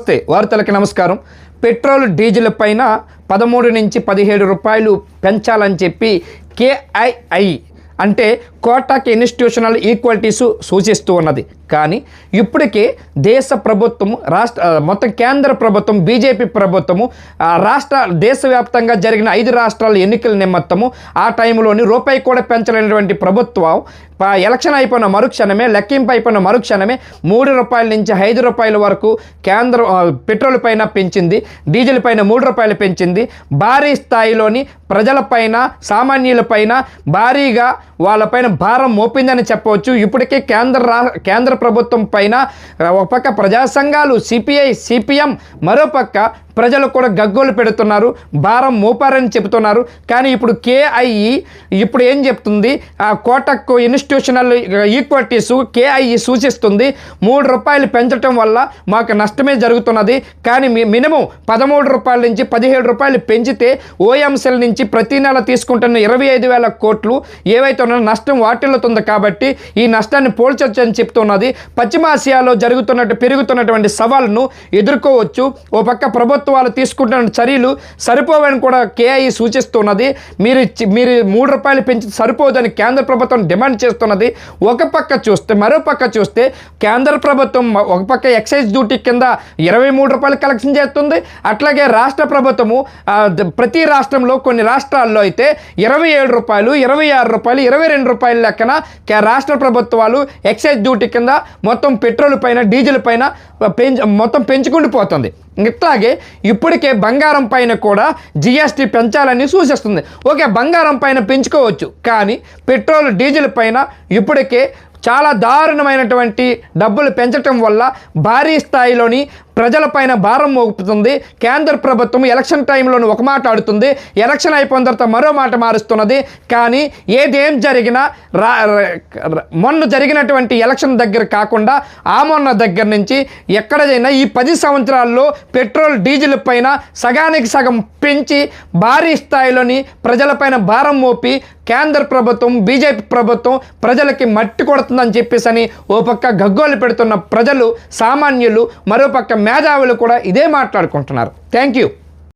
నమస్తే, వార్తలకు నమస్కారం. పెట్రోల్ డీజిల్ పైన 13 నుంచి 17 రూపాయలు పెంచాలని చెప్పి కేఐఐ అంటే కోటాక్ ఇన్స్టిట్యూషనల్ ఈక్వాలిటీస్ సూచిస్తూ ఉన్నది. కానీ ఇప్పటికే దేశ ప్రభుత్వం మొత్తం కేంద్ర ప్రభుత్వం బీజేపీ ప్రభుత్వము దేశవ్యాప్తంగా జరిగిన 5 రాష్ట్రాల ఎన్నికల నిమిత్తము ఆ టైంలోని రూపాయి కూడా పెంచలేనటువంటి ప్రభుత్వం ఎలక్షన్ అయిపోయిన మరుక్షణమే, లెక్కింపు అయిపోయిన మరుక్షణమే 3 రూపాయల నుంచి 5 రూపాయల వరకు పెట్రోల్ పైన పెంచింది, డీజిల్ పైన 3 రూపాయలు పెంచింది. భారీ స్థాయిలోని ప్రజలపైన, సామాన్యులపైన భారీగా వాళ్ళపైన భారం మోపిందని చెప్పవచ్చు. ఇప్పటికే కేంద్ర ప్రభుత్వం పైన ఒక పక్క ప్రజా సంఘాలు సిపిఐ, సిపిఎం, మరోపక్క ప్రజలు కూడా గగ్గోలు పెడుతున్నారు, భారం మోపారని చెబుతున్నారు. కానీ ఇప్పుడు కేఐఈ ఇప్పుడు ఏం చెప్తుంది, కోటక్ ఇన్స్టిట్యూషనల్ ఈక్వాలిటీస్ కేఐఈ సూచిస్తుంది 3 రూపాయలు పెంచడం వల్ల మాకు నష్టమే జరుగుతున్నది. కానీ మినిమం 13 రూపాయల నుంచి 17 రూపాయలు పెంచితే ఓఎంసీల నుంచి ప్రతి నెల తీసుకుంటున్న 25,000 కోట్లు ఏవైతే ఉన్నాయో నష్టం వాటిల్లుతుంది. కాబట్టి ఈ నష్టాన్ని పోల్చొచ్చని చెప్తున్నది. పశ్చిమాసియాలో పెరుగుతున్నటువంటి సవాళ్ళను ఎదుర్కోవచ్చు. ఓ పక్క ప్రభుత్వాలు తీసుకుంటున్న చర్యలు సరిపోవని కూడా కేఐ సూచిస్తున్నది. మీరు 3 రూపాయలు పెంచి సరిపోదని కేంద్ర ప్రభుత్వం డిమాండ్ చేస్తున్నది. ఒక పక్క చూస్తే, మరో పక్క చూస్తే కేంద్ర ప్రభుత్వం ఒక పక్క ఎక్సైజ్ డ్యూటీ కింద 23 రూపాయలు కలెక్షన్ చేస్తుంది. అట్లాగే రాష్ట్ర ప్రభుత్వము ప్రతి రాష్ట్రంలో కొన్ని రాష్ట్రాల్లో అయితే 27 రూపాయలు, 26 రూపాయలు, 22 రూపాయల లెక్కన రాష్ట్ర ప్రభుత్వాలు ఎక్సైజ్ డ్యూటీ కింద మొత్తం పెట్రోల్ పైన, డీజిల్ పైన మొత్తం పెంచుకుంటూ పోతుంది. ఇట్లాగే ఇప్పటికే బంగారం పైన కూడా జిఎస్టీ పెంచాలని సూచిస్తుంది. ఓకే, బంగారం పైన పెంచుకోవచ్చు, కానీ పెట్రోల్, డీజిల్ పైన ఇప్పటికే చాలా దారుణమైనటువంటి డబ్బులు పెంచటం వల్ల భారీ స్థాయిలోని ప్రజలపైన భారం మోపుతుంది. కేంద్ర ప్రభుత్వం ఎలక్షన్ టైంలోనూ ఒక మాట ఆడుతుంది, ఎలక్షన్ అయిపోయిన తర్వాత మరో మాట మారుస్తున్నది. కానీ ఏదేం జరిగినా మొన్న జరిగినటువంటి ఎలక్షన్ దగ్గర కాకుండా మొన్న దగ్గర నుంచి ఎక్కడైనా ఈ 10 సంవత్సరాల్లో పెట్రోల్, డీజిల్ పైన సగానికి సగం పెంచి భారీ స్థాయిలోని ప్రజలపైన భారం మోపి కేంద్ర ప్రభుత్వం, బీజేపీ ప్రభుత్వం ప్రజలకి మట్టి కొడుతుందని చెప్పేసి ఓ పక్క గగ్గోలు పెడుతున్న ప్రజలు, సామాన్యులు, మరోపక్క మేధావులు కూడా ఇదే మాట్లాడుకుంటున్నారు. Thank you.